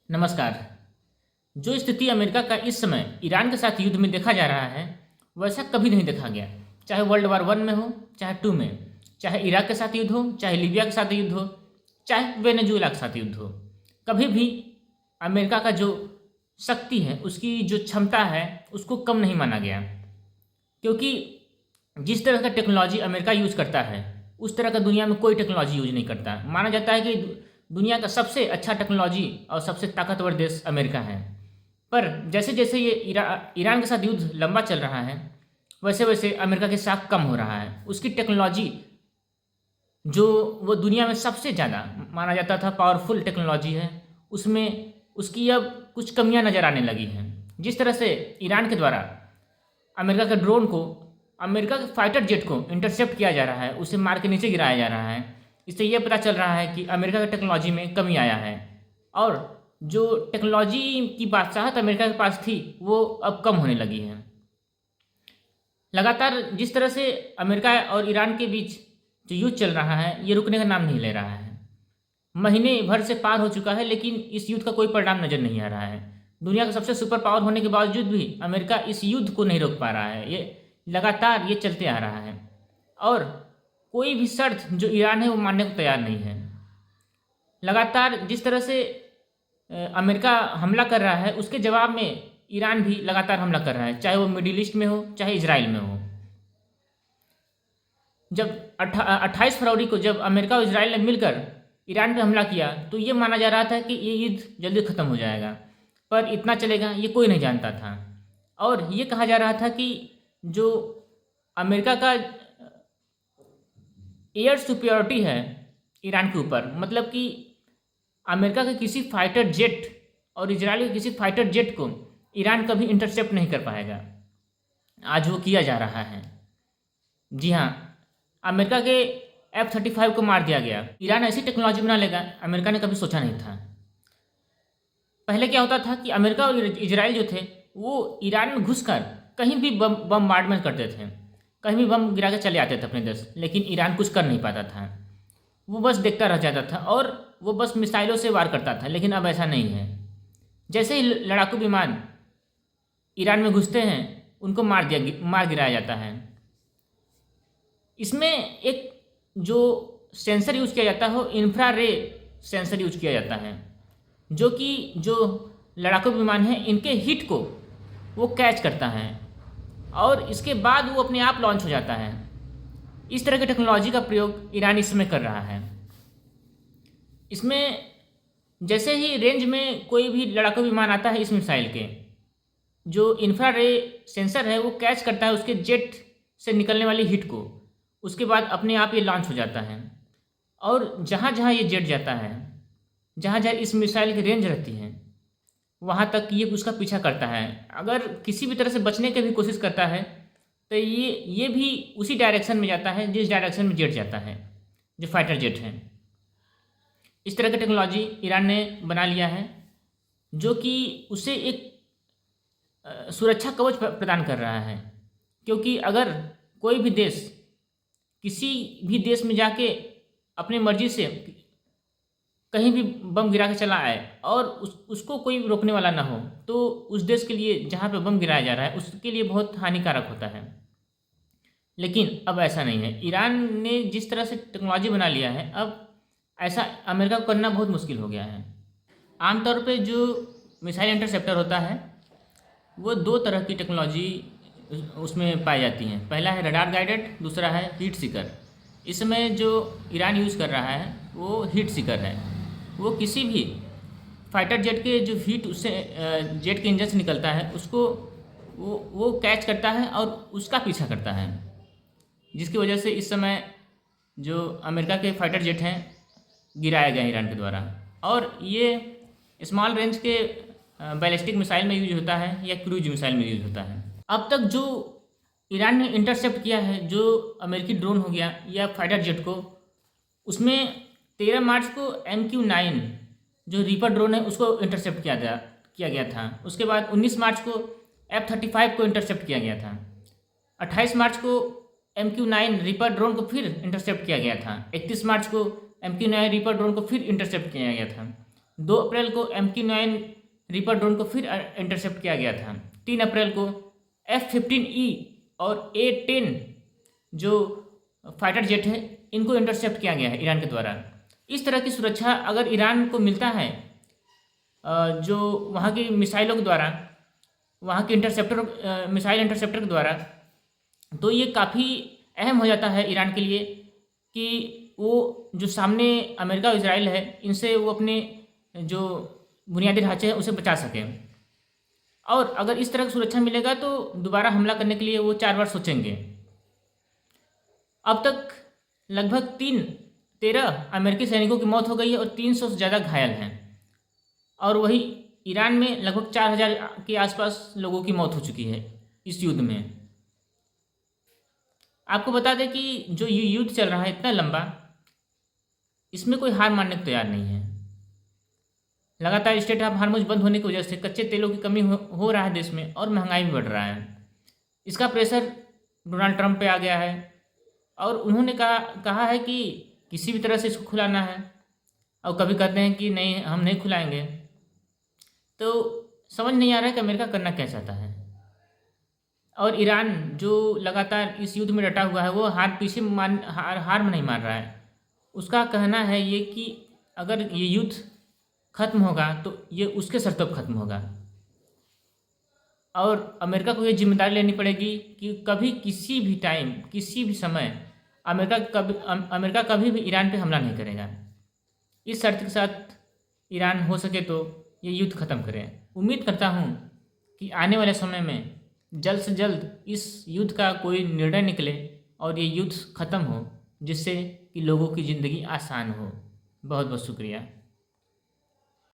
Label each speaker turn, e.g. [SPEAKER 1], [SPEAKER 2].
[SPEAKER 1] नमस्कार। जो स्थिति अमेरिका का इस समय ईरान के साथ युद्ध में देखा जा रहा है, वैसा कभी नहीं देखा गया। चाहे वर्ल्ड वार वन में हो, चाहे टू में, चाहे इराक के साथ युद्ध हो, चाहे लीबिया के साथ युद्ध हो, चाहे वेनेजुएला के साथ युद्ध हो, कभी भी अमेरिका का जो शक्ति है, उसकी जो क्षमता है, उसको कम नहीं माना गया। क्योंकि जिस तरह का टेक्नोलॉजी अमेरिका यूज़ करता है, उस तरह का दुनिया में कोई टेक्नोलॉजी यूज नहीं करता। माना जाता है कि दुनिया का सबसे अच्छा टेक्नोलॉजी और सबसे ताकतवर देश अमेरिका है। पर जैसे जैसे ये ईरान के साथ युद्ध लंबा चल रहा है, वैसे वैसे अमेरिका के साथ कम हो रहा है। उसकी टेक्नोलॉजी जो वो दुनिया में सबसे ज़्यादा माना जाता था पावरफुल टेक्नोलॉजी है, उसमें उसकी अब कुछ कमियां नज़र आने लगी हैं। जिस तरह से ईरान के द्वारा अमेरिका के ड्रोन को, अमेरिका के फाइटर जेट को इंटरसेप्ट किया जा रहा है, उसे मार के नीचे गिराया जा रहा है, इससे यह पता चल रहा है कि अमेरिका की टेक्नोलॉजी में कमी आया है। और जो टेक्नोलॉजी की बादशाहत अमेरिका के पास थी, वो अब कम होने लगी है। लगातार जिस तरह से अमेरिका और ईरान के बीच जो युद्ध चल रहा है, ये रुकने का नाम नहीं ले रहा है। महीने भर से पार हो चुका है, लेकिन इस युद्ध का कोई परिणाम नज़र नहीं आ रहा है। दुनिया का सबसे सुपर पावर होने के बावजूद भी अमेरिका इस युद्ध को नहीं रोक पा रहा है। ये लगातार ये चलते आ रहा है और कोई भी शर्त जो ईरान है वो मानने को तैयार नहीं है। लगातार जिस तरह से अमेरिका हमला कर रहा है, उसके जवाब में ईरान भी लगातार हमला कर रहा है, चाहे वो मिडिल ईस्ट में हो, चाहे इजराइल में हो। जब 28 फरवरी को जब अमेरिका और इजराइल ने मिलकर ईरान पे हमला किया, तो ये माना जा रहा था कि ये युद्ध जल्दी ख़त्म हो जाएगा, पर इतना चलेगा ये कोई नहीं जानता था। और ये कहा जा रहा था कि जो अमेरिका का एयर सुपियोरिटी है ईरान के ऊपर, मतलब कि अमेरिका के किसी फाइटर जेट और इजराइल के किसी फाइटर जेट को ईरान कभी इंटरसेप्ट नहीं कर पाएगा। आज वो किया जा रहा है। जी हाँ, अमेरिका के F-35 को मार दिया गया। ईरान ऐसी टेक्नोलॉजी बना लेगा, अमेरिका ने कभी सोचा नहीं था। पहले क्या होता था कि अमेरिका और इजराइल जो थे, वो ईरान में घुसकर कहीं भी बमबार्डमेंट करते थे, कहीं भी बम गिरा के चले आते थे अपने देश, लेकिन ईरान कुछ कर नहीं पाता था। वो बस देखता रह जाता था और वो बस मिसाइलों से वार करता था। लेकिन अब ऐसा नहीं है। जैसे ही लड़ाकू विमान ईरान में घुसते हैं, उनको मार गिराया जाता है। इसमें एक जो सेंसर यूज़ किया जाता है, वो इंफ्रारे सेंसर यूज किया जाता है, जो कि जो लड़ाकू विमान है, इनके हिट को वो कैच करता है और इसके बाद वो अपने आप लॉन्च हो जाता है। इस तरह की टेक्नोलॉजी का प्रयोग ईरान इस समय कर रहा है। इसमें जैसे ही रेंज में कोई भी लड़ाकू विमान आता है, इस मिसाइल के जो इंफ्रारे सेंसर है वो कैच करता है उसके जेट से निकलने वाली हिट को। उसके बाद अपने आप ये लॉन्च हो जाता है और जहाँ जहाँ ये जेट जाता है, जहाँ जहाँ इस मिसाइल की रेंज रहती है, वहाँ तक ये उसका पीछा करता है। अगर किसी भी तरह से बचने की भी कोशिश करता है, तो ये भी उसी डायरेक्शन में जाता है जिस डायरेक्शन में जेट जाता है, जो फाइटर जेट है। इस तरह की टेक्नोलॉजी ईरान ने बना लिया है, जो कि उसे एक सुरक्षा कवच प्रदान कर रहा है। क्योंकि अगर कोई भी देश किसी भी देश में जाके अपनी मर्जी से कहीं भी बम गिरा के चला आए और उसको कोई रोकने वाला ना हो, तो उस देश के लिए जहाँ पे बम गिराया जा रहा है, उसके लिए बहुत हानिकारक होता है। लेकिन अब ऐसा नहीं है। ईरान ने जिस तरह से टेक्नोलॉजी बना लिया है, अब ऐसा अमेरिका को करना बहुत मुश्किल हो गया है। आमतौर पे जो मिसाइल इंटरसेप्टर होता है, वो दो तरह की टेक्नोलॉजी उसमें पाई जाती हैं। पहला है रडार गाइडेड, दूसरा है हीट सीकर। इस समय जो ईरान यूज़ कर रहा है वो हीट सीकर है। वो किसी भी फाइटर जेट के जो हीट उससे जेट के इंजन से निकलता है, उसको वो कैच करता है और उसका पीछा करता है, जिसकी वजह से इस समय जो अमेरिका के फाइटर जेट हैं गिराए गए ईरान के द्वारा। और ये स्मॉल रेंज के बैलिस्टिक मिसाइल में यूज होता है या क्रूज मिसाइल में यूज होता है। अब तक जो ईरान ने इंटरसेप्ट किया है, जो अमेरिकी ड्रोन हो गया या फाइटर जेट को, उसमें 13 मार्च को MQ-9 जो रीपर ड्रोन है उसको इंटरसेप्ट किया गया था। उसके बाद 19 मार्च को F-35 को इंटरसेप्ट किया गया था। 28 मार्च को MQ-9 रीपर ड्रोन को फिर इंटरसेप्ट किया गया था। 31 मार्च को MQ-9 रीपर ड्रोन को फिर इंटरसेप्ट किया गया था। 2 अप्रैल को MQ-9 रीपर ड्रोन को फिर इंटरसेप्ट किया गया था। 3 अप्रैल को F-15E और A-10 जो फाइटर जेट है इनको इंटरसेप्ट किया गया है ईरान के द्वारा। इस तरह की सुरक्षा अगर ईरान को मिलता है जो वहाँ की मिसाइलों के द्वारा, वहाँ के मिसाइल इंटरसेप्टर के द्वारा, तो ये काफ़ी अहम हो जाता है ईरान के लिए कि वो जो सामने अमेरिका और इजराइल है इनसे वो अपने जो बुनियादी ढांचे हैं उसे बचा सकें। और अगर इस तरह की सुरक्षा मिलेगा तो दोबारा हमला करने के लिए वो 4 बार सोचेंगे। अब तक लगभग 13 अमेरिकी सैनिकों की मौत हो गई है और 300 से ज़्यादा घायल हैं, और वही ईरान में लगभग 4000 के आसपास लोगों की मौत हो चुकी है इस युद्ध में। आपको बता दें कि जो ये युद्ध चल रहा है इतना लंबा, इसमें कोई हार मानने को तैयार नहीं है। लगातार स्ट्रेट ऑफ हार्मुज बंद होने की वजह से कच्चे तेलों की कमी हो रहा है देश में, और महंगाई भी बढ़ रहा है। इसका प्रेशर डोनाल्ड ट्रंप पे आ गया है, और उन्होंने कहा है कि किसी भी तरह से इसको खुलाना है, और कभी कहते हैं कि नहीं हम नहीं खुलाएंगे। तो समझ नहीं आ रहा है कि अमेरिका करना क्या चाहता है। और ईरान जो लगातार इस युद्ध में डटा हुआ है वो हार में नहीं मान रहा है। उसका कहना है ये कि अगर ये युद्ध खत्म होगा तो ये उसके शर्तों पर खत्म होगा, और अमेरिका को ये जिम्मेदारी लेनी पड़ेगी कि कभी किसी भी टाइम किसी भी समय अमेरिका कभी भी ईरान पे हमला नहीं करेगा। इस शर्त के साथ ईरान हो सके तो ये युद्ध ख़त्म करे। उम्मीद करता हूँ कि आने वाले समय में जल्द से जल्द इस युद्ध का कोई निर्णय निकले और ये युद्ध ख़त्म हो, जिससे कि लोगों की ज़िंदगी आसान हो। बहुत बहुत शुक्रिया।